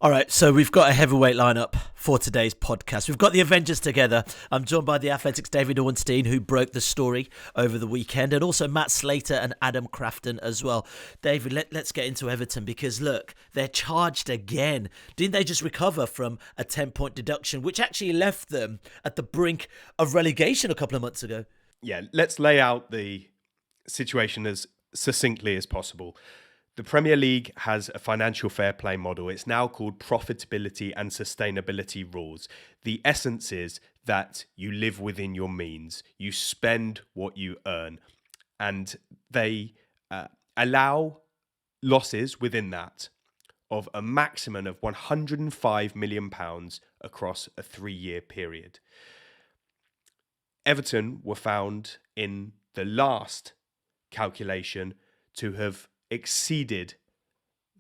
All right, so we've got a heavyweight lineup for today's podcast. We've got the Avengers together. I'm joined by the Athletic's David Ornstein, who broke the story over the weekend, and also Matt Slater and Adam Crafton as well. David, let's get into Everton because, look, they're charged again. Didn't they just recover from a 10-point deduction, which actually left them at the brink of relegation a couple of months ago? Yeah, let's lay out the situation as succinctly as possible. The Premier League has a financial fair play model. It's now called Profitability and Sustainability rules. The essence is that you live within your means. You spend what you earn. And they allow losses within that of a maximum of £105 million across a 3-year period. Everton were found in the last calculation to have exceeded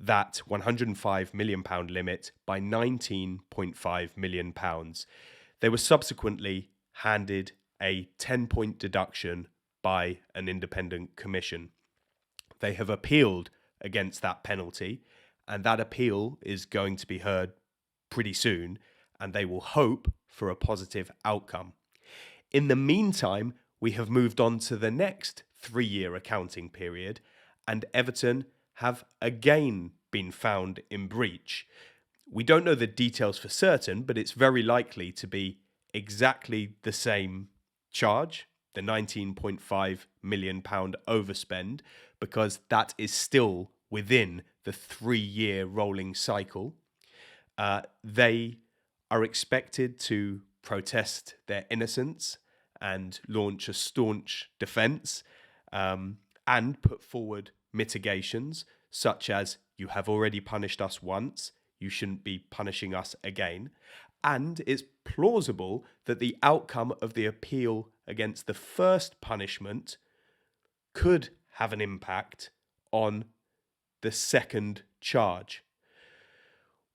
that £105 million limit by £19.5 million. They were subsequently handed a 10-point deduction by an independent commission. They have appealed against that penalty, and that appeal is going to be heard pretty soon, and they will hope for a positive outcome. In the meantime, we have moved on to the next 3-year accounting period, and Everton have again been found in breach. We don't know the details for certain, but it's very likely to be exactly the same charge, the £19.5 million overspend, because that is still within the 3-year rolling cycle. They are expected to protest their innocence and launch a staunch defence, and put forward mitigations such as, you have already punished us once, you shouldn't be punishing us again. And it's plausible that the outcome of the appeal against the first punishment could have an impact on the second charge.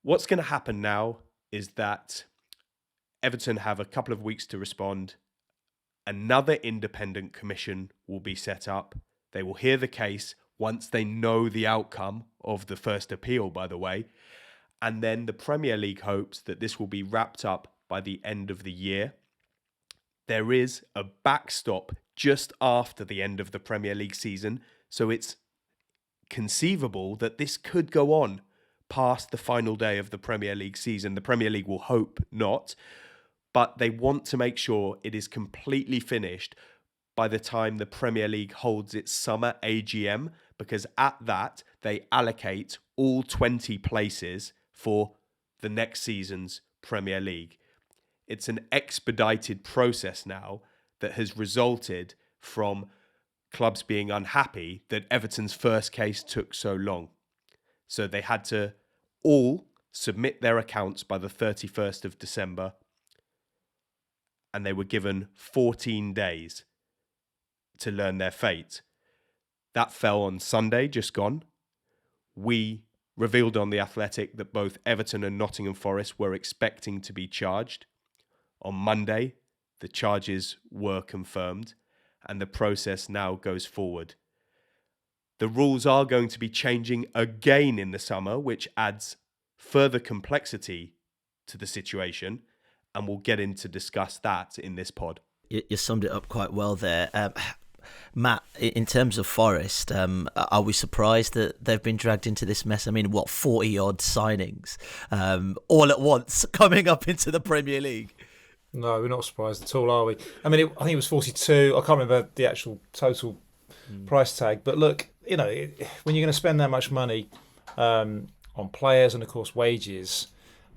What's going to happen now is that Everton have a couple of weeks to respond. Another independent commission will be set up. They will hear the case once they know the outcome of the first appeal, by the way. And then the Premier League hopes that this will be wrapped up by the end of the year. There is a backstop just after the end of the Premier League season, so it's conceivable that this could go on past the final day of the Premier League season. The Premier League will hope not, but they want to make sure it is completely finished by the time the Premier League holds its summer AGM, because at that, they allocate all 20 places for the next season's Premier League. It's an expedited process now that has resulted from clubs being unhappy that Everton's first case took so long. So they had to all submit their accounts by the 31st of December, and they were given 14 days to learn their fate. That fell on Sunday, just gone. We revealed on The Athletic that both Everton and Nottingham Forest were expecting to be charged. On Monday, the charges were confirmed, and the process now goes forward. The rules are going to be changing again in the summer, which adds further complexity to the situation, and we'll get in to discuss that in this pod. You summed it up quite well there. Matt, in terms of Forest, are we surprised that they've been dragged into this mess? I mean, 40-odd signings all at once coming up into the Premier League? No, we're not surprised at all, are we? I mean, I think it was 42. I can't remember the actual total price tag. But look, when you're going to spend that much money on players and, of course, wages,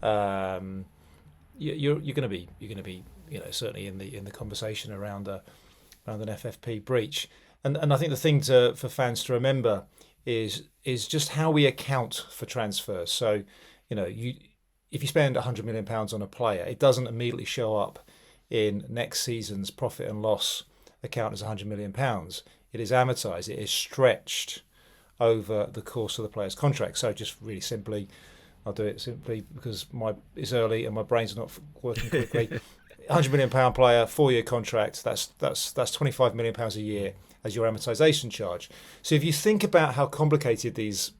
you're going to be certainly in the conversation around an FFP breach. And I think the thing for fans to remember is just how we account for transfers. So, if you spend £100 million on a player, it doesn't immediately show up in next season's profit and loss account as £100 million. It is amortised. It is stretched over the course of the player's contract. So just really simply, I'll do it simply because it's early and my brain's not working quickly. £100 million player, 4-year contract, that's £25 million a year as your amortisation charge. So if you think about how complicated these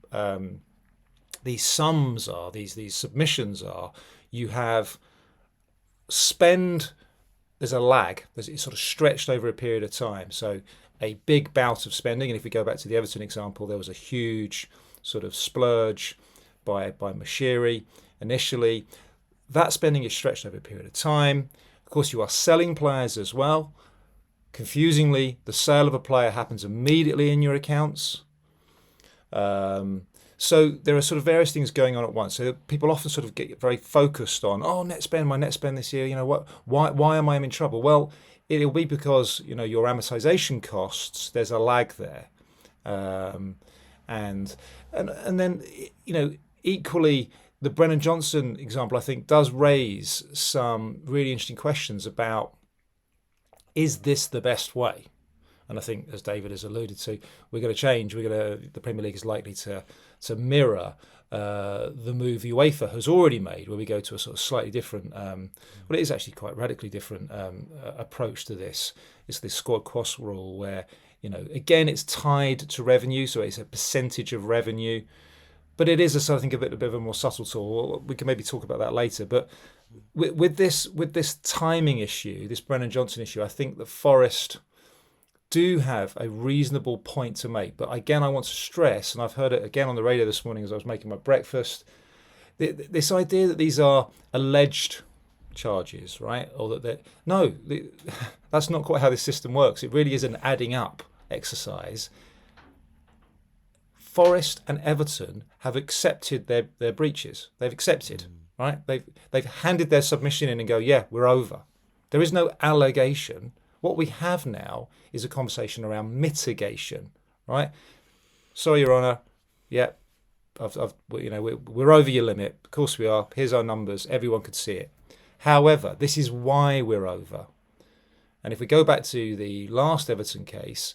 these sums are, these submissions are, you have spend, there's a lag, it's sort of stretched over a period of time. So a big bout of spending, and if we go back to the Everton example, there was a huge sort of splurge by Moshiri initially. That spending is stretched over a period of time. Of course, you are selling players as well. Confusingly, the sale of a player happens immediately in your accounts. So there are sort of various things going on at once. So people often sort of get very focused on, my net spend this year. Why am I in trouble? Well, it'll be because your amortization costs. There's a lag there, and then equally. The Brennan Johnson example, I think, does raise some really interesting questions about, is this the best way? And I think, as David has alluded to, we're going to change. The Premier League is likely to mirror the move UEFA has already made, where we go to a sort of slightly different, it is actually quite radically different approach to this. It's this squad cost rule where, again, it's tied to revenue, so it's a percentage of revenue. But it is, I think, a bit of a more subtle tool. We can maybe talk about that later. But with this timing issue, this Brennan Johnson issue, I think that Forest do have a reasonable point to make. But again, I want to stress, and I've heard it again on the radio this morning as I was making my breakfast, this idea that these are alleged charges, right? Or that's not quite how this system works. It really is an adding up exercise. Forest and Everton have accepted their breaches. They've accepted, right? They've handed their submission in and go, yeah, we're over. There is no allegation. What we have now is a conversation around mitigation, right? Sorry, Your Honour. Yeah, we're over your limit. Of course we are. Here's our numbers. Everyone could see it. However, this is why we're over. And if we go back to the last Everton case,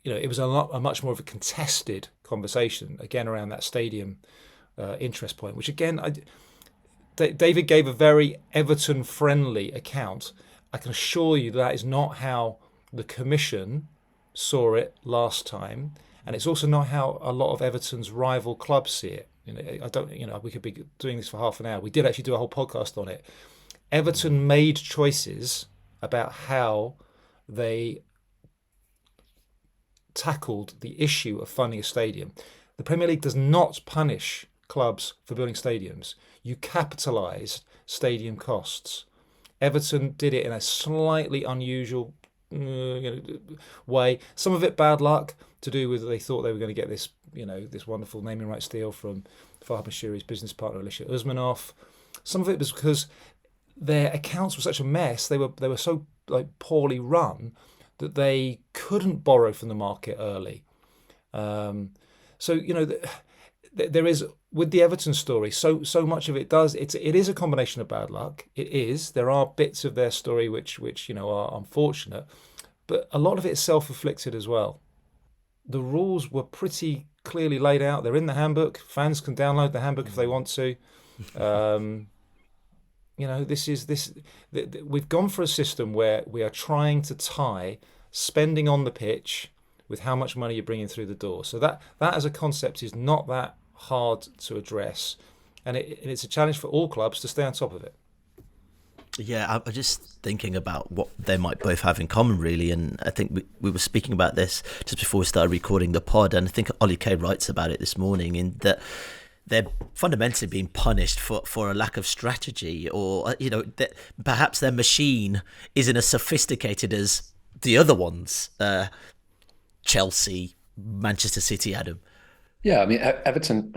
it was a much more of a contested conversation, again, around that stadium interest point, which, again, David gave a very Everton-friendly account. I can assure you that is not how the Commission saw it last time, and it's also not how a lot of Everton's rival clubs see it. We could be doing this for half an hour. We did actually do a whole podcast on it. Everton made choices about how they tackled the issue of funding a stadium. The Premier League does not punish clubs for building stadiums. You capitalise stadium costs. Everton did it in a slightly unusual way. Some of it bad luck, to do with they thought they were going to get this, this wonderful naming rights deal from Farhad Moshiri's business partner Alisher Usmanov. Some of it was because their accounts were such a mess. They were so poorly run that they couldn't borrow from the market early. There is, with the Everton story, so much of it is a combination of bad luck. It is. There are bits of their story which are unfortunate, but a lot of it is self-inflicted as well. The rules were pretty clearly laid out. They're in the handbook. Fans can download the handbook if they want to. We've gone for a system where we are trying to tie spending on the pitch with how much money you're bringing through the door. So that as a concept is not that hard to address, and it's a challenge for all clubs to stay on top of it. Yeah, I'm just thinking about what they might both have in common, really, and I think we were speaking about this just before we started recording the pod, and I think Ollie Kay writes about it this morning, in that they're fundamentally being punished for a lack of strategy, or that perhaps their machine isn't as sophisticated as the other ones, Chelsea, Manchester City, Adam. Yeah, I mean, Everton,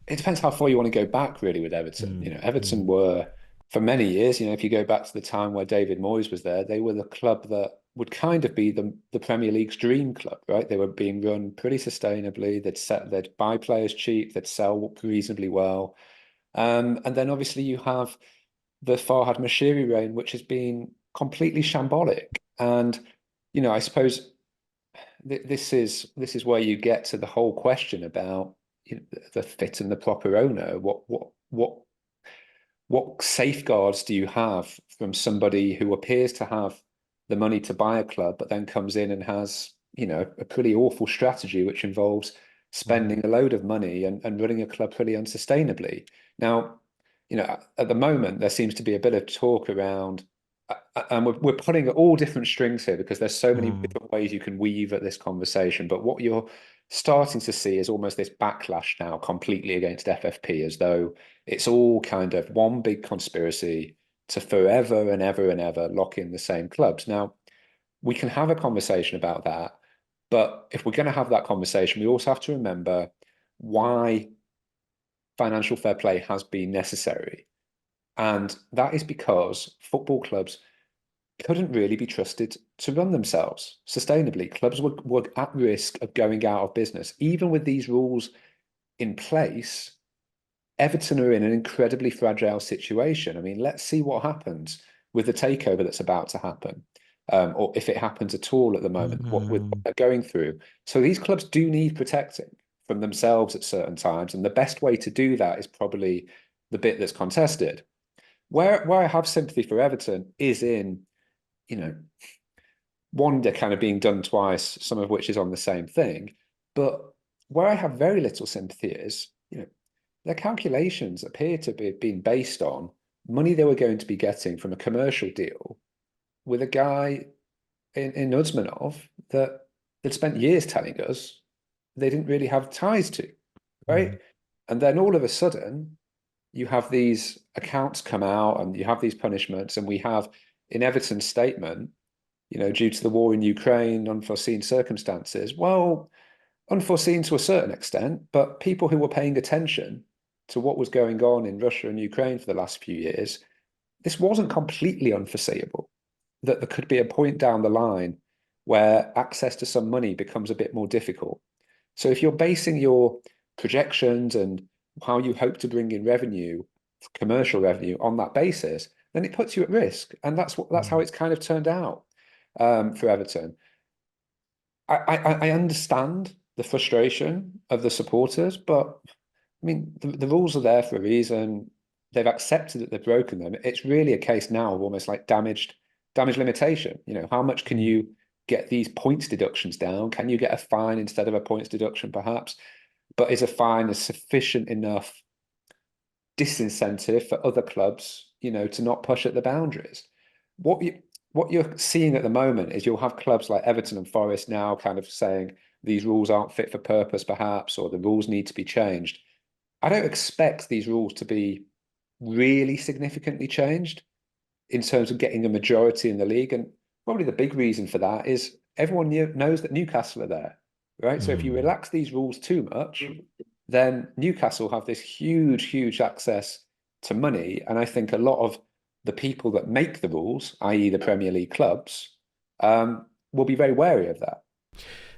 it depends how far you want to go back, really, with Everton. Everton were, for many years, if you go back to the time where David Moyes was there, they were the club that would kind of be the Premier League's dream club, right? They were being run pretty sustainably. They'd buy players cheap, they'd sell reasonably well. And then obviously you have the Farhad Moshiri reign, which has been completely shambolic. And, I suppose this is where you get to the whole question about the fit and the proper owner. What safeguards do you have from somebody who appears to have the money to buy a club, but then comes in and has, a pretty awful strategy, which involves spending a load of money and running a club pretty unsustainably. Now, at the moment, there seems to be a bit of talk around, and we're putting all different strings here because there's so many different ways you can weave at this conversation. But what you're starting to see is almost this backlash now completely against FFP, as though it's all kind of one big conspiracy to forever and ever and ever lock in the same clubs. Now, we can have a conversation about that, but if we're going to have that conversation, we also have to remember why financial fair play has been necessary. And that is because football clubs couldn't really be trusted to run themselves sustainably. Clubs were at risk of going out of business. Even with these rules in place, Everton are in an incredibly fragile situation. I mean, let's see what happens with the takeover that's about to happen, or if it happens at all at the moment, what they're going through. So these clubs do need protecting from themselves at certain times, and the best way to do that is probably the bit that's contested. Where I have sympathy for Everton is in, one, they're kind of being done twice, some of which is on the same thing. But where I have very little sympathy is, their calculations appear to be being based on money they were going to be getting from a commercial deal with a guy in Uzmanov that they'd spent years telling us they didn't really have ties to, right? And then all of a sudden, you have these accounts come out and you have these punishments, and we have in Everton's statement, due to the war in Ukraine, unforeseen circumstances. Well, unforeseen to a certain extent, but people who were paying attention to what was going on in Russia and Ukraine for the last few years, this wasn't completely unforeseeable, that there could be a point down the line where access to some money becomes a bit more difficult. So if you're basing your projections and how you hope to bring in revenue, commercial revenue, on that basis, then it puts you at risk. And that's how it's kind of turned out for Everton. I understand the frustration of the supporters, but I mean, the rules are there for a reason. They've accepted that they've broken them. It's really a case now of almost like damage limitation. How much can you get these points deductions down? Can you get a fine instead of a points deduction, perhaps? But is a fine a sufficient enough disincentive for other clubs, to not push at the boundaries? What you're seeing at the moment is you'll have clubs like Everton and Forest now kind of saying these rules aren't fit for purpose, perhaps, or the rules need to be changed. I don't expect these rules to be really significantly changed in terms of getting a majority in the league. And probably the big reason for that is everyone knows that Newcastle are there, right? So if you relax these rules too much, then Newcastle have this huge access to money. And I think a lot of the people that make the rules, i.e. the Premier League clubs, will be very wary of that.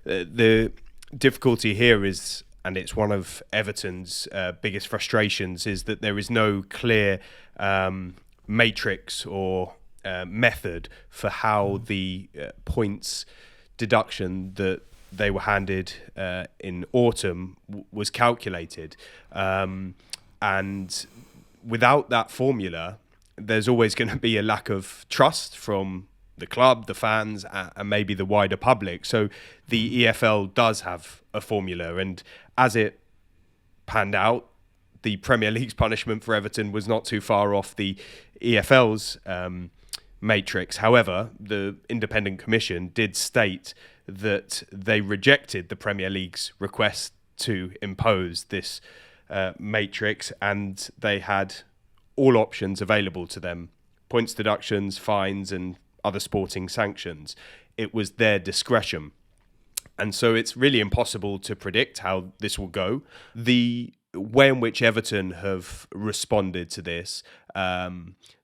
The difficulty here is, and it's one of Everton's biggest frustrations, is that there is no clear matrix or method for how the points deduction that they were handed in autumn was calculated. And without that formula, there's always going to be a lack of trust from the club, the fans, and maybe the wider public. So the EFL does have a formula, and as it panned out, the Premier League's punishment for Everton was not too far off the EFL's matrix. However, the independent commission did state that they rejected the Premier League's request to impose this matrix, and they had all options available to them: points deductions, fines, and other sporting sanctions. It was their discretion. And so it's really impossible to predict how this will go. The way in which Everton have responded to this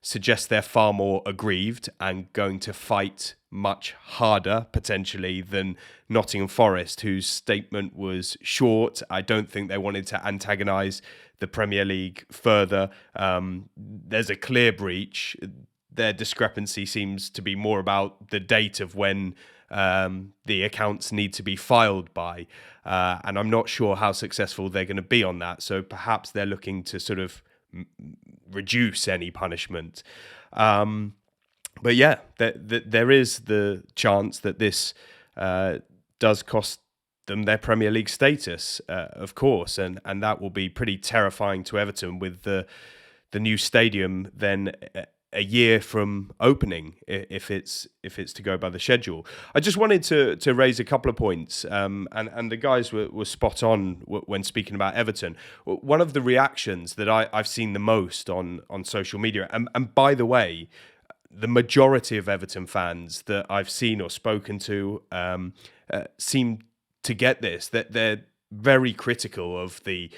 suggests they're far more aggrieved and going to fight much harder, potentially, than Nottingham Forest, whose statement was short. I don't think they wanted to antagonise the Premier League further. There's a clear breach. Their discrepancy seems to be more about the date of when the accounts need to be filed by. And I'm not sure how successful they're going to be on that. So perhaps they're looking to sort of reduce any punishment. But yeah, there is the chance that this does cost them their Premier League status, of course, and that will be pretty terrifying to Everton with the new stadium then a year from opening, if it's to go by the schedule. I just wanted to raise a couple of points, and the guys were spot on when speaking about Everton. One of the reactions that I've seen the most on social media, and by the way, the majority of Everton fans that I've seen or spoken to seem to get this, that they're very critical of the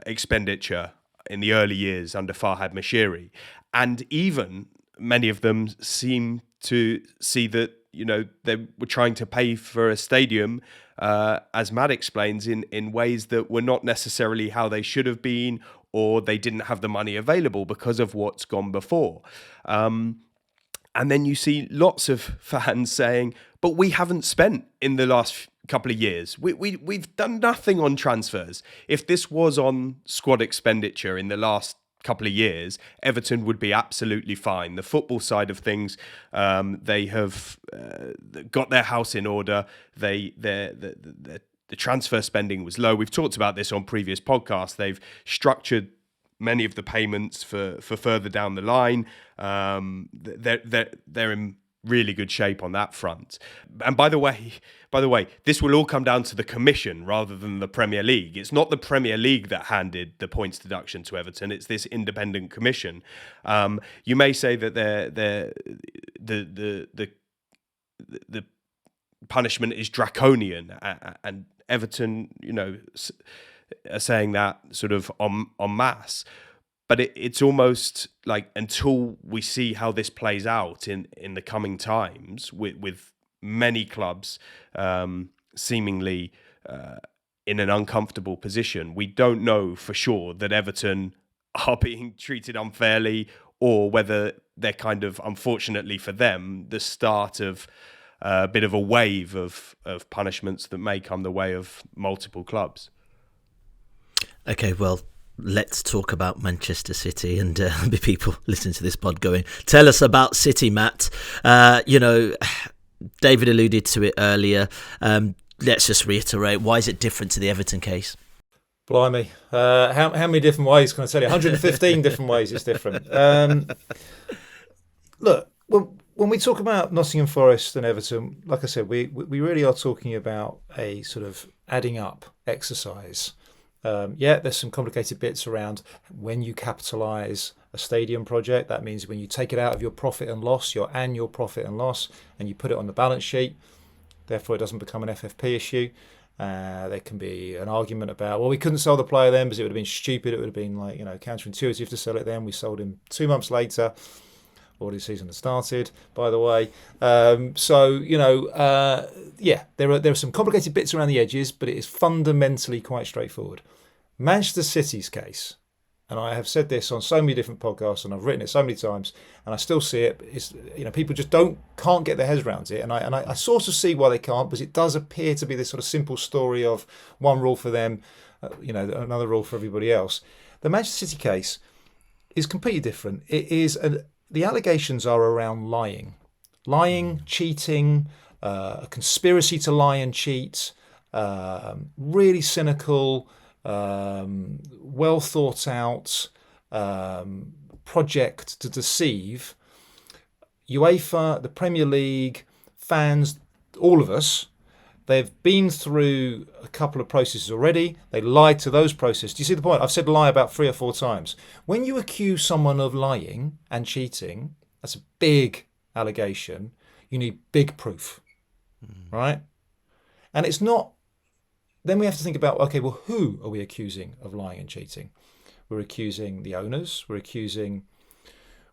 expenditure in the early years under Farhad Moshiri. And even many of them seem to see that, they were trying to pay for a stadium, as Matt explains, in ways that were not necessarily how they should have been, or they didn't have the money available because of what's gone before. And then you see lots of fans saying, but we haven't spent in the last couple of years. We've done nothing on transfers. If this was on squad expenditure in the last couple of years, Everton would be absolutely fine. The football side of things, they have got their house in order. The transfer spending was low. We've talked about this on previous podcasts. They've structured many of the payments for further down the line. They're in really good shape on that front. And by the way, this will all come down to the commission rather than the Premier League. It's not the Premier League that handed the points deduction to Everton. It's this independent commission. You may say that the punishment is draconian, and Everton, are saying that sort of en masse. But it's almost like, until we see how this plays out in the coming times, with many clubs seemingly in an uncomfortable position, we don't know for sure that Everton are being treated unfairly, or whether they're kind of, unfortunately for them, the start of a bit of a wave of punishments that may come the way of multiple clubs. Okay, well, let's talk about Manchester City, and be people listening to this pod going, tell us about City, Matt. David alluded to it earlier. Let's just reiterate, why is it different to the Everton case? Blimey. How many different ways can I tell you? 115 different ways it's different. Look, when we talk about Nottingham Forest and Everton, like I said, we really are talking about a sort of adding up exercise. There's some complicated bits around when you capitalise a stadium project. That means when you take it out of your profit and loss, your annual profit and loss, and you put it on the balance sheet, therefore it doesn't become an FFP issue. There can be an argument about, well, we couldn't sell the player then because it would have been stupid. It would have been counterintuitive to sell it then. We sold him 2 months later. Already the season has started, by the way. There are some complicated bits around the edges, but it is fundamentally quite straightforward. Manchester City's case, and I have said this on so many different podcasts, and I've written it so many times, and I still see it. Is people just can't get their heads around it, and I sort of see why they can't, because it does appear to be this sort of simple story of one rule for them, another rule for everybody else. The Manchester City case is completely different. It is the allegations are around lying, cheating, a conspiracy to lie and cheat, really cynical, well thought out project to deceive UEFA, the Premier League, fans, all of us. They've been through a couple of processes already. They lied to those processes. Do you see the point? I've said lie about 3 or 4 times. When you accuse someone of lying and cheating, that's a big allegation. You need big proof, right? And it's not. Then we have to think about, okay, well, who are we accusing of lying and cheating? We're accusing the owners. We're accusing,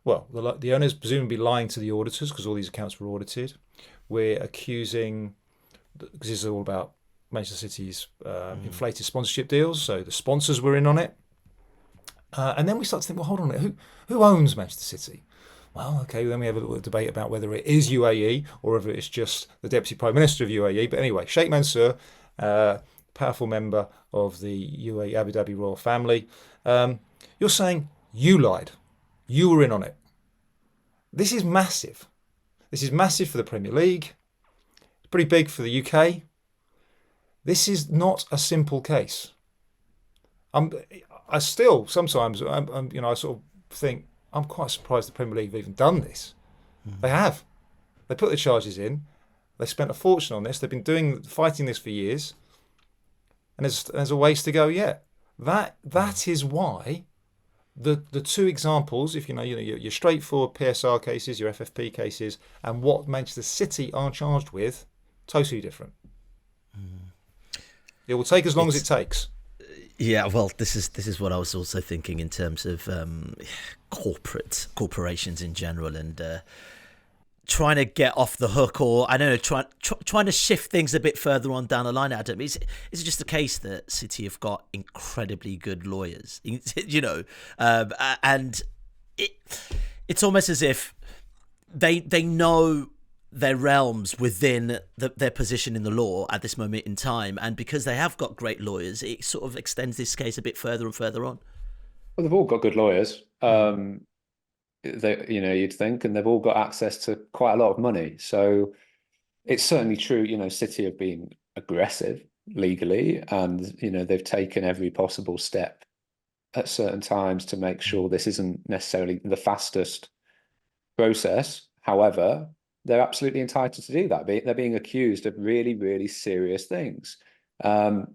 the owners presumably lying to the auditors because all these accounts were audited. We're accusing, because this is all about Manchester City's inflated sponsorship deals, so the sponsors were in on it. And then we start to think, well, hold on, who owns Manchester City? Well, okay, then we have a little debate about whether it is UAE or whether it's just the Deputy Prime Minister of UAE. But anyway, Sheikh Mansour, powerful member of the UAE Abu Dhabi royal family, you're saying you lied. You were in on it. This is massive. This is massive for the Premier League. It's pretty big for the UK. This is not a simple case. I still sometimes, I sort of think I'm quite surprised the Premier League have even done this. They have. They put the charges in. They spent a fortune on this. They've been fighting this for years, and there's a ways to go yet. That is why the two examples, if your straightforward PSR cases, your FFP cases, and what Manchester City are charged with, totally different. It will take as long as it takes. Yeah, well, this is what I was also thinking in terms of corporations in general, and trying to get off the hook, or I don't know, trying to shift things a bit further on down the line. Adam, is it just the case that City have got incredibly good lawyers, and it's almost as if they know their realms within their position in the law at this moment in time, and because they have got great lawyers, it sort of extends this case a bit further and further on. Well, they've all got good lawyers. You'd think, and they've all got access to quite a lot of money. So it's certainly true. City have been aggressive legally, and they've taken every possible step at certain times to make sure this isn't necessarily the fastest process. However, they're absolutely entitled to do that. They're being accused of really, really serious things. And,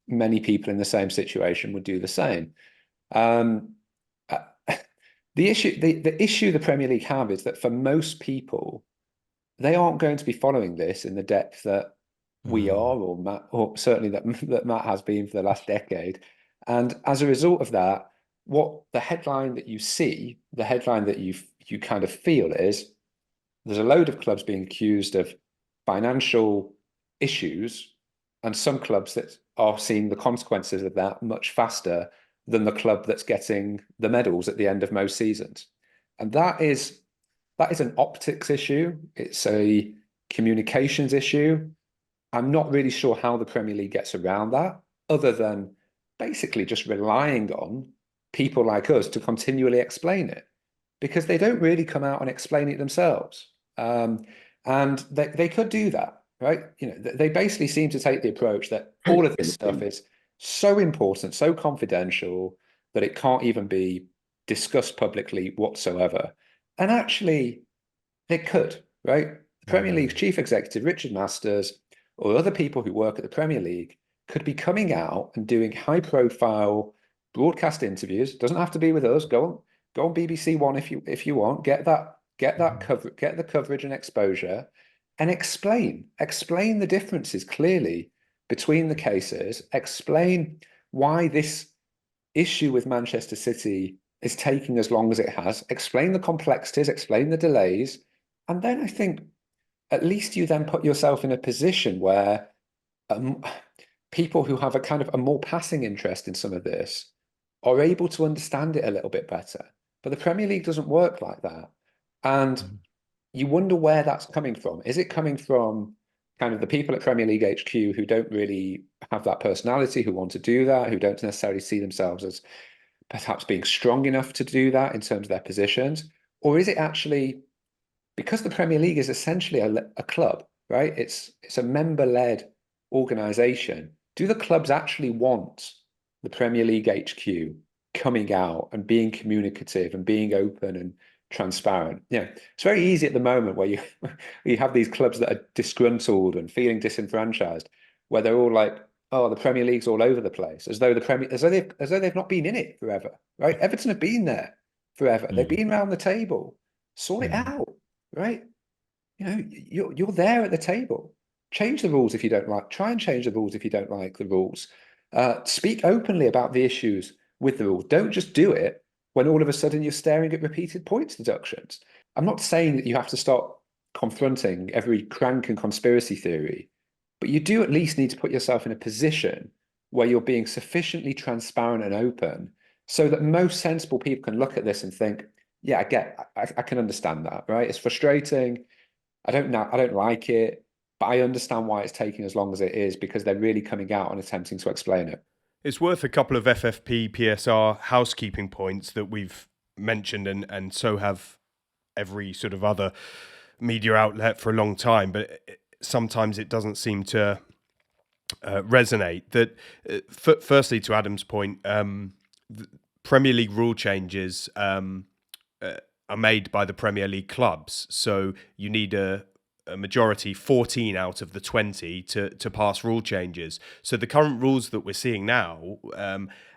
many people in the same situation would do the same. The issue the Premier League have is that for most people, they aren't going to be following this in the depth that we are, or Matt, or certainly that Matt has been for the last decade. And as a result of that, what the headline that you see, the headline that you kind of feel is there's a load of clubs being accused of financial issues, and some clubs that are seeing the consequences of that much faster than the club that's getting the medals at the end of most seasons. And that is an optics issue. It's a communications issue. I'm not really sure how the Premier League gets around that, other than basically just relying on people like us to continually explain it, because they don't really come out and explain it themselves. And they could do that, right? They basically seem to take the approach that all of this stuff is so important, so confidential, that it can't even be discussed publicly whatsoever. And actually, they could, right? The Premier League's chief executive, Richard Masters, or other people who work at the Premier League could be coming out and doing high-profile broadcast interviews. It doesn't have to be with us. Go on BBC One if you want. Get the coverage and exposure, and explain the differences clearly between the cases. Explain why this issue with Manchester City is taking as long as it has. Explain the complexities. Explain the delays, and then I think at least you then put yourself in a position where people who have a kind of a more passing interest in some of this are able to understand it a little bit better. But the Premier League doesn't work like that. And you wonder where that's coming from. Is it coming from kind of the people at Premier League HQ who don't really have that personality, who want to do that, who don't necessarily see themselves as perhaps being strong enough to do that in terms of their positions? Or is it actually because the Premier League is essentially a club, right? It's a member-led organization. Do the clubs actually want the Premier League HQ coming out and being communicative and being open and transparent? It's very easy at the moment where you have these clubs that are disgruntled and feeling disenfranchised, where they're all like, "Oh, the Premier League's all over the place," as though they've not been in it forever, right? Everton have been there forever. They've been around the table. Sort it out, right? You're there at the table. Change the rules if you don't like. Try and change the rules if you don't like the rules. Speak openly about the issues with the rules. Don't just do it when all of a sudden you're staring at repeated points deductions. I'm not saying that you have to stop confronting every crank and conspiracy theory, but you do at least need to put yourself in a position where you're being sufficiently transparent and open so that most sensible people can look at this and think, yeah, I can understand that, right? It's frustrating. I don't like it, but I understand why it's taking as long as it is, because they're really coming out and attempting to explain it. It's worth a couple of FFP, PSR housekeeping points that we've mentioned, and so have every sort of other media outlet for a long time. But sometimes it doesn't seem to resonate. That firstly, to Adam's point, Premier League rule changes are made by the Premier League clubs. So you need a majority, 14 out of the 20, to pass rule changes. So the current rules that we're seeing now,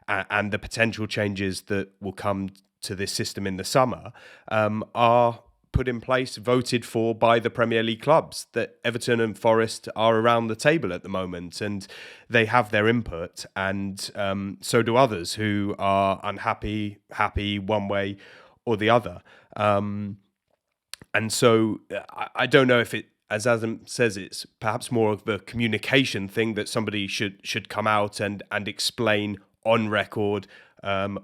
and the potential changes that will come to this system in the summer, are put in place, voted for by the Premier League clubs. That Everton and Forest are around the table at the moment, and they have their input, and so do others who are unhappy, happy one way or the other. And so I don't know if it, as Adam says, it's perhaps more of a communication thing, that somebody should come out and explain on record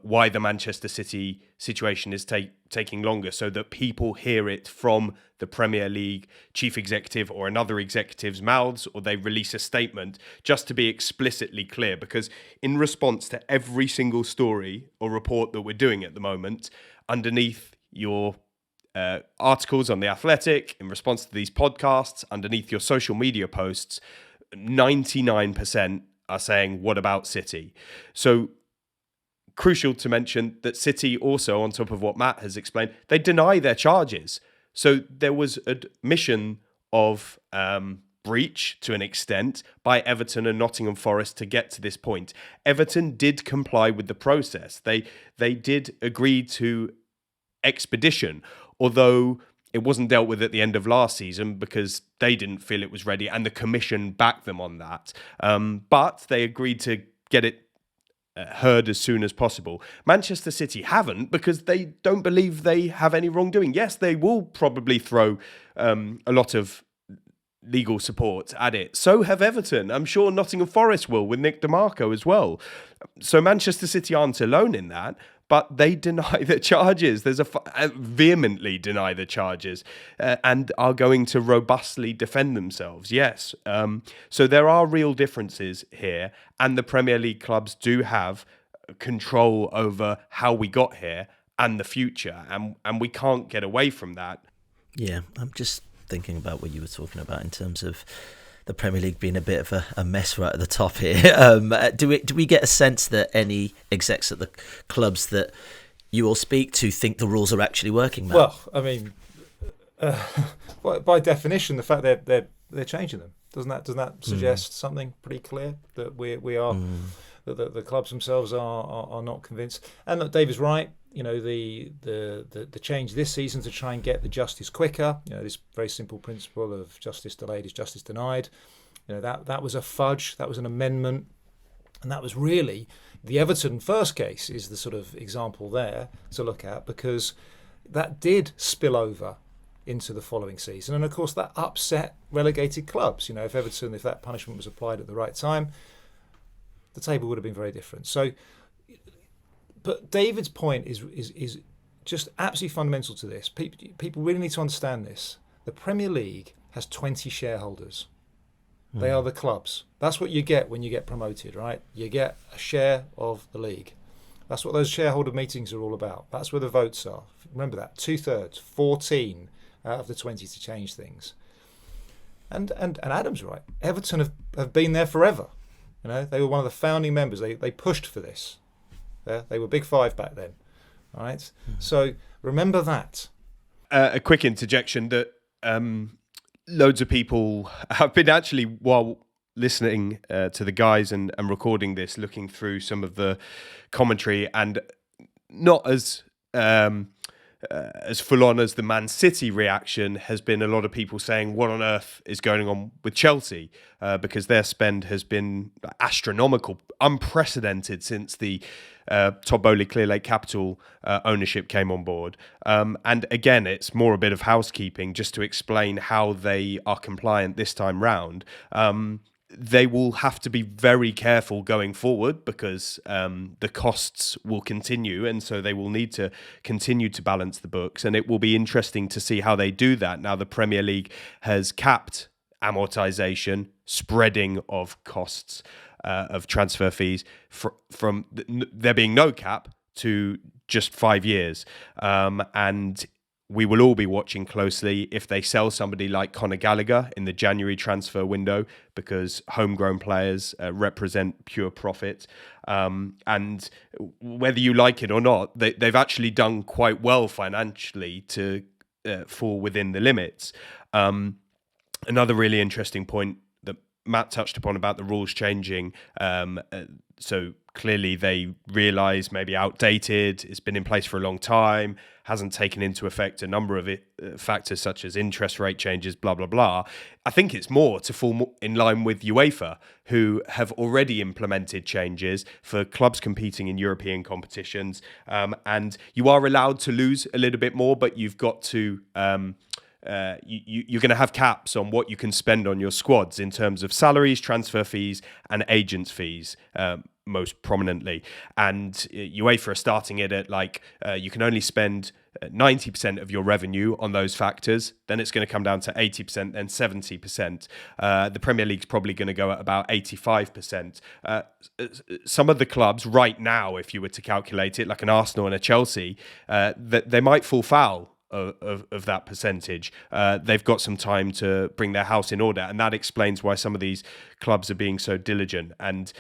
why the Manchester City situation is taking longer, so that people hear it from the Premier League chief executive or another executive's mouths, or they release a statement, just to be explicitly clear. Because in response to every single story or report that we're doing at the moment, underneath your articles on The Athletic, in response to these podcasts, underneath your social media posts, 99% are saying, what about City? So crucial to mention that City also, on top of what Matt has explained, they deny their charges. So there was admission of breach to an extent by Everton and Nottingham Forest to get to this point. Everton did comply with the process. They did agree to expedition, although it wasn't dealt with at the end of last season because they didn't feel it was ready, and the commission backed them on that. But they agreed to get it heard as soon as possible. Manchester City haven't, because they don't believe they have any wrongdoing. Yes, they will probably throw a lot of legal support at it. So have Everton. I'm sure Nottingham Forest will, with Nick DeMarco as well. So Manchester City aren't alone in that, but they deny the charges. Vehemently deny the charges, and are going to robustly defend themselves. Yes. So there are real differences here, and the Premier League clubs do have control over how we got here and the future, and we can't get away from that. Yeah, I'm just thinking about what you were talking about in terms of the Premier League being a bit of a mess right at the top here. Do we get a sense that any execs at the clubs that you all speak to think the rules are actually working, Matt? Well, I mean, by definition, the fact they're changing them, doesn't that suggest something pretty clear, that we are that the clubs themselves are not convinced? And look, Dave is right. You know, the change this season to try and get the justice quicker. You know, this very simple principle of justice delayed is justice denied. You know, that was a fudge. That was an amendment, and that was really the Everton first case is the sort of example there to look at, because that did spill over into the following season, and of course that upset relegated clubs. You know, if that punishment was applied at the right time, the table would have been very different. So. But David's point is just absolutely fundamental to this. People really need to understand this. The Premier League has 20 shareholders. They are the clubs. That's what you get when you get promoted, right? You get a share of the league. That's what those shareholder meetings are all about. That's where the votes are. Remember that, 2/3, 14 out of the 20 to change things. And Adam's right. Everton have been there forever. You know, they were one of the founding members. They pushed for this. They were Big Five back then, all right? So remember that. A quick interjection that loads of people have been actually, while listening to the guys and recording this, looking through some of the commentary, and not as full on as the Man City reaction has been, a lot of people saying, what on earth is going on with Chelsea? Because their spend has been astronomical, unprecedented since the Todd Bowley Clear Lake Capital ownership came on board. And again, it's more a bit of housekeeping just to explain how they are compliant this time round. They will have to be very careful going forward, because the costs will continue, and so they will need to continue to balance the books, and it will be interesting to see how they do that. Now, the Premier League has capped amortization, spreading of costs of transfer fees from there being no cap to just 5 years. And we will all be watching closely if they sell somebody like Conor Gallagher in the January transfer window, because homegrown players represent pure profit. And whether you like it or not, they've actually done quite well financially to fall within the limits. Another really interesting point that Matt touched upon about the rules changing. So clearly they realise maybe outdated, it's been in place for a long time, hasn't taken into effect a number of factors such as interest rate changes, blah, blah, blah. I think it's more to fall in line with UEFA, who have already implemented changes for clubs competing in European competitions. And you are allowed to lose a little bit more, but you've got to... you're going to have caps on what you can spend on your squads in terms of salaries, transfer fees, and agents' fees, most prominently. And UEFA are starting it at you can only spend 90% of your revenue on those factors. Then it's going to come down to 80%, then 70%. The Premier League's probably going to go at about 85%. Some of the clubs right now, if you were to calculate it, like an Arsenal and a Chelsea, they might fall foul of that percentage. They've got some time to bring their house in order, and that explains why some of these clubs are being so diligent. And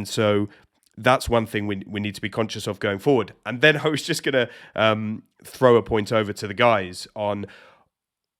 so that's one thing we need to be conscious of going forward. And then I was just going to throw a point over to the guys on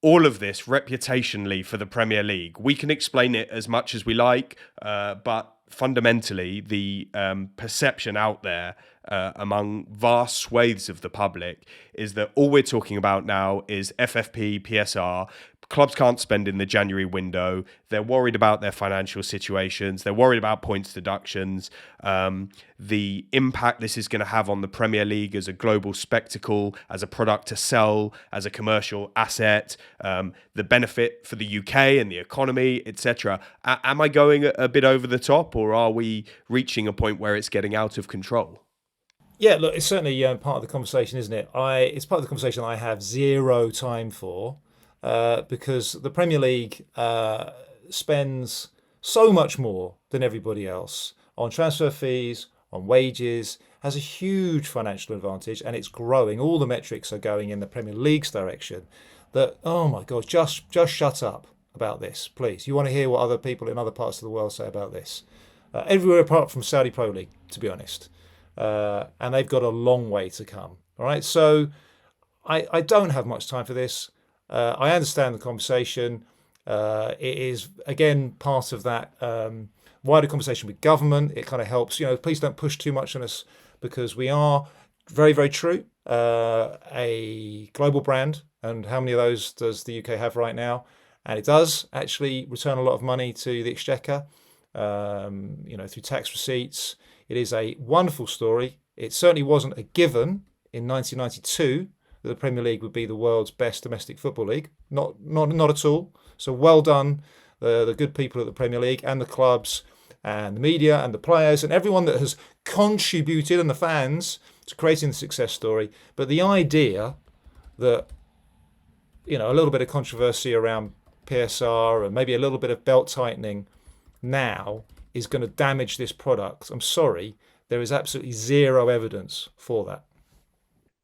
all of this reputationally for the Premier League. We can explain it as much as we like, but fundamentally, the perception out there among vast swathes of the public is that all we're talking about now is FFP, PSR. Clubs can't spend in the January window. They're worried about their financial situations. They're worried about points deductions. The impact this is going to have on the Premier League as a global spectacle, as a product to sell, as a commercial asset, the benefit for the UK and the economy, etc. Am I going a bit over the top, or are we reaching a point where it's getting out of control? Yeah, look, it's certainly part of the conversation, isn't it? It's part of the conversation I have zero time for. Because the Premier League spends so much more than everybody else on transfer fees, on wages, has a huge financial advantage, and it's growing. All the metrics are going in the Premier League's direction. That, oh my God, just shut up about this, please. You want to hear what other people in other parts of the world say about this? Everywhere apart from Saudi Pro League, to be honest. And they've got a long way to come. All right, so I don't have much time for this. I understand the conversation. It is, again, part of that wider conversation with government. It kind of helps, please don't push too much on us, because we are very, very true a global brand. And how many of those does the UK have right now? And it does actually return a lot of money to the exchequer, through tax receipts. It is a wonderful story. It certainly wasn't a given in 1992 that the Premier League would be the world's best domestic football league. Not at all. So well done, the good people at the Premier League and the clubs and the media and the players and everyone that has contributed, and the fans, to creating the success story. But the idea that, a little bit of controversy around PSR and maybe a little bit of belt tightening now is going to damage this product, I'm sorry, there is absolutely zero evidence for that.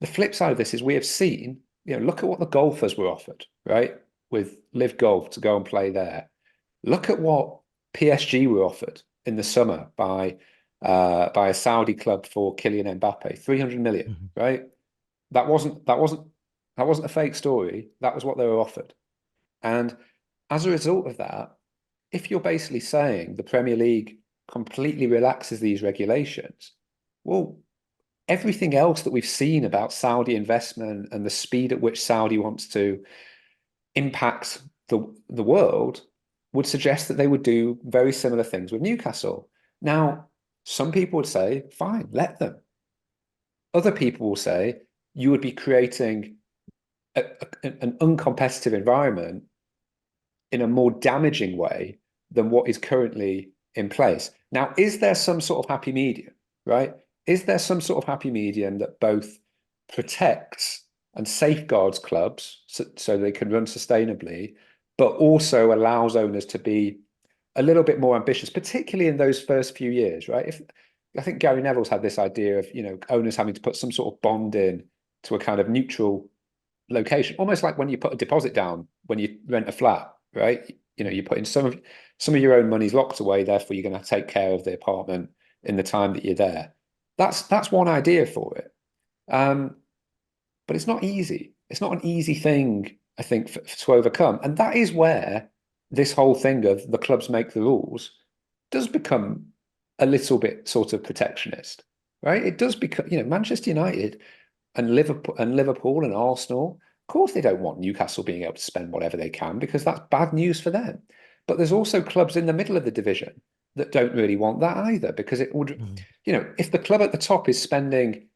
The flip side of this is we have seen, look at what the golfers were offered, right? With Live Golf to go and play there. Look at what PSG were offered in the summer by a Saudi club for Kylian Mbappe, 300 million, right? That wasn't a fake story. That was what they were offered. And as a result of that, if you're basically saying the Premier League completely relaxes these regulations, well, everything else that we've seen about Saudi investment and the speed at which Saudi wants to impact the world would suggest that they would do very similar things with Newcastle. Now, some people would say, fine, let them. Other people will say, you would be creating an uncompetitive environment in a more damaging way than what is currently in place. Now, is there some sort of happy medium, right? Is there some sort of happy medium that both protects and safeguards clubs so they can run sustainably, but also allows owners to be a little bit more ambitious, particularly in those first few years, right? I think Gary Neville's had this idea of, owners having to put some sort of bond in to a kind of neutral location, almost like when you put a deposit down when you rent a flat, right? You're putting some of your own money's locked away, therefore you're going to take care of the apartment in the time that you're there. That's one idea for it. But it's not easy. It's not an easy thing, I think, to overcome. And that is where this whole thing of the clubs make the rules does become a little bit sort of protectionist, right? It does become, Manchester United and Liverpool and Arsenal, of course they don't want Newcastle being able to spend whatever they can because that's bad news for them. But there's also clubs in the middle of the division that don't really want that either, because it would, if the club at the top is spending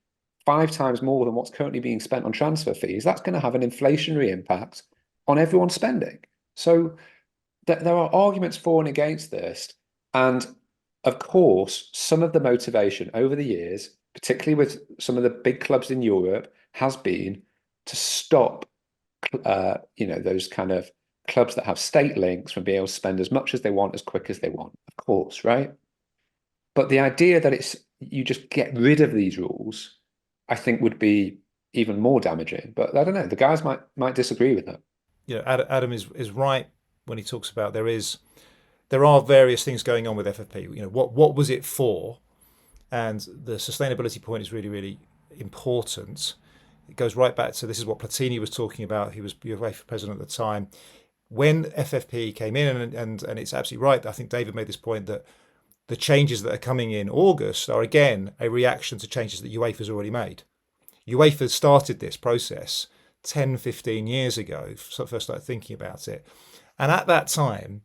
5 times more than what's currently being spent on transfer fees, that's going to have an inflationary impact on everyone's spending. So there are arguments for and against this. And of course, some of the motivation over the years, particularly with some of the big clubs in Europe, has been to stop, those kind of clubs that have state links from being able to spend as much as they want, as quick as they want, of course, right? But the idea that you just get rid of these rules, I think would be even more damaging. But I don't know, the guys might disagree with that. Adam is right when he talks about there are various things going on with FFP. What was it for? And the sustainability point is really, really important. It goes right back to, this is what Platini was talking about. He was UEFA president at the time. When FFP came in, and it's absolutely right, I think David made this point, that the changes that are coming in August are, again, a reaction to changes that UEFA's already made. UEFA started this process 10, 15 years ago, so first started thinking about it. And at that time,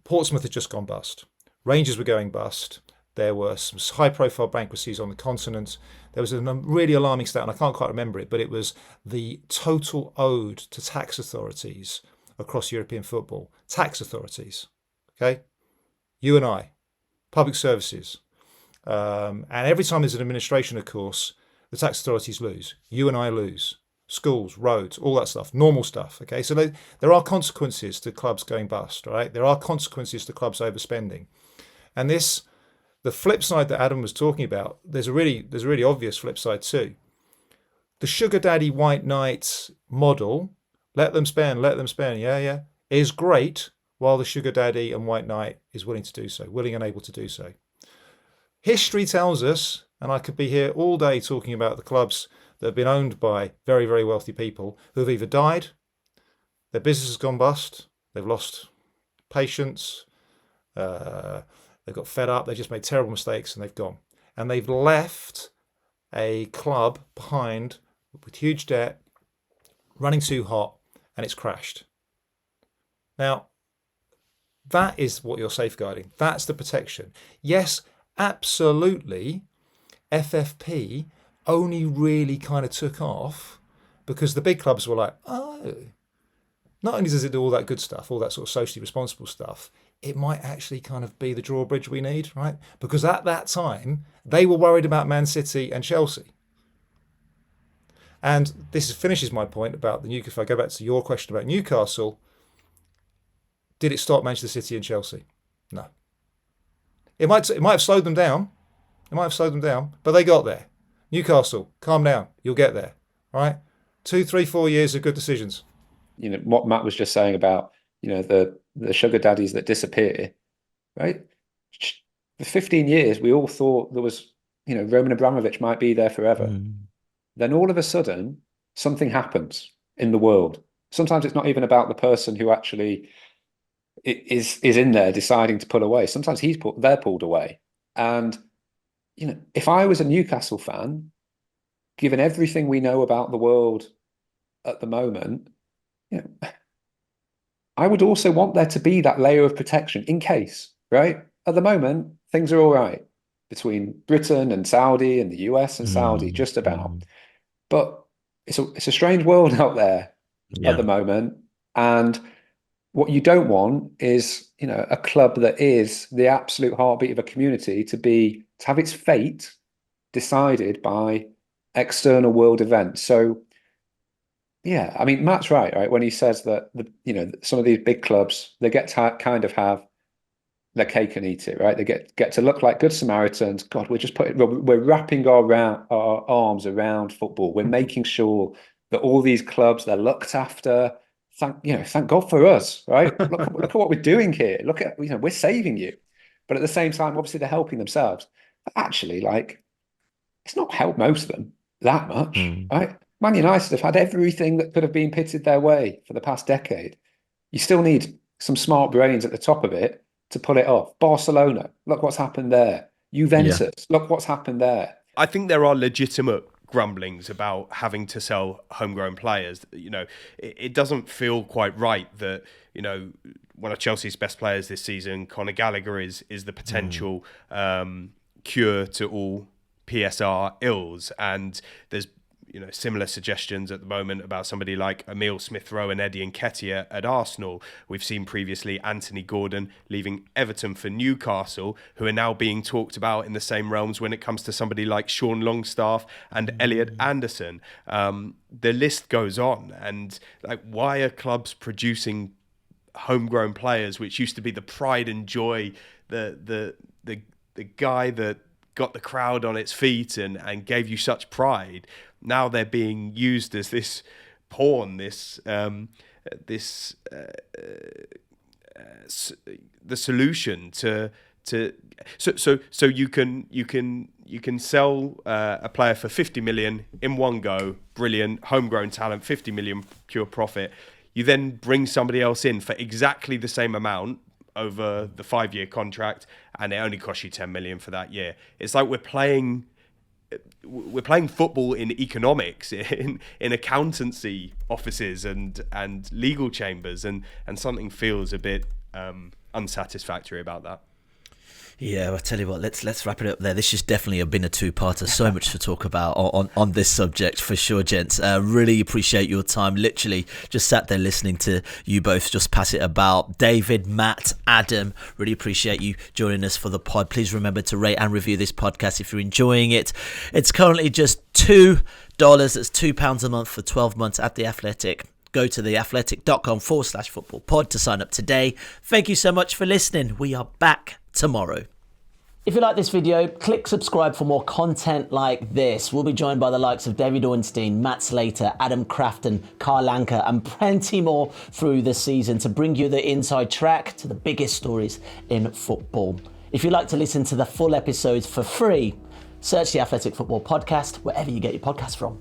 Portsmouth had just gone bust. Rangers were going bust. There were some high-profile bankruptcies on the continent. There was a really alarming stat, and I can't quite remember it, but it was the total owed to tax authorities across European football. Tax authorities, okay? You and I, public services. And every time there's an administration, of course, the tax authorities lose. You and I lose. Schools, roads, all that stuff, normal stuff, okay? So there are consequences to clubs going bust, right? There are consequences to clubs overspending. And the flip side that Adam was talking about, there's a really obvious flip side too. The sugar daddy white knight model, let them spend, yeah, is great, while the sugar daddy and white knight is willing and able to do so. History tells us, and I could be here all day talking about the clubs that have been owned by very, very wealthy people who have either died, their business has gone bust, they've lost patience, they've got fed up, they've just made terrible mistakes and they've gone. And they've left a club behind with huge debt, running too hot, and it's crashed. Now, that is what you're safeguarding. That's the protection. Yes, absolutely, FFP only really kind of took off because the big clubs were like, oh, not only does it do all that good stuff, all that sort of socially responsible stuff, it might actually kind of be the drawbridge we need, right? Because at that time, they were worried about Man City and Chelsea. And this finishes my point about the Newcastle. If I go back to your question about Newcastle, did it stop Manchester City and Chelsea? No. It might have slowed them down. But they got there. Newcastle, calm down. You'll get there. All right? 2, 3, 4 years of good decisions. What Matt was just saying about, the sugar daddies that disappear, right? For 15 years, we all thought there was, Roman Abramovich might be there forever. Then all of a sudden, something happens in the world. Sometimes it's not even about the person who actually is in there deciding to pull away. Sometimes they're pulled away. And, if I was a Newcastle fan, given everything we know about the world at the moment, I would also want there to be that layer of protection in case, right? At the moment, things are all right between Britain and Saudi and the US and Saudi, just about. But it's a strange world out there at the moment. And what you don't want is, a club that is the absolute heartbeat of a community to have its fate decided by external world events. So, yeah, I mean, Matt's right, when he says that some of these big clubs, they get to kind of have their cake and eat it, right? They get to look like good Samaritans. God, we're wrapping our arms around football. We're making sure that all these clubs, they're looked after. Thank God for us, right? Look at what we're doing here. Look at, we're saving you. But at the same time, obviously they're helping themselves. But actually, like, it's not helped most of them that much, right? Man United have had everything that could have been pitted their way for the past decade. You still need some smart brains at the top of it to pull it off. Barcelona, look what's happened there. Juventus, look what's happened there. I think there are legitimate grumblings about having to sell homegrown players. It doesn't feel quite right that, one of Chelsea's best players this season, Conor Gallagher, is the potential cure to all PSR ills. And there's similar suggestions at the moment about somebody like Emile Smith-Rowe and Eddie Nketiah at Arsenal. We've seen previously Anthony Gordon leaving Everton for Newcastle, who are now being talked about in the same realms when it comes to somebody like Sean Longstaff and Elliot Anderson. The list goes on. And like, why are clubs producing homegrown players, which used to be the pride and joy, the guy that got the crowd on its feet and gave you such pride? Now they're being used as this pawn, the solution to so you can sell a player for 50 million in one go, brilliant homegrown talent, 50 million pure profit. You then bring somebody else in for exactly the same amount over the 5-year contract, and it only costs you 10 million for that year. It's like we're playing football in economics, in accountancy offices and legal chambers, and something feels a bit unsatisfactory about that. Yeah, I'll tell you what, let's wrap it up there. This has definitely been a two-parter. So much to talk about on this subject for sure, gents. Really appreciate your time. Literally just sat there listening to you both just pass it about. David, Matt, Adam, really appreciate you joining us for the pod. Please remember to rate and review this podcast if you're enjoying it. It's currently just $2. That's £2 a month for 12 months at The Athletic. Go to theathletic.com/football pod to sign up today. Thank you so much for listening. We are back tomorrow. If you like this video, click subscribe for more content like this. We'll be joined by the likes of David Ornstein, Matt Slater, Adam Crafton, Carl Anker, and plenty more through the season to bring you the inside track to the biggest stories in football. If you'd like to listen to the full episodes for free, search the Athletic Football Podcast wherever you get your podcasts from.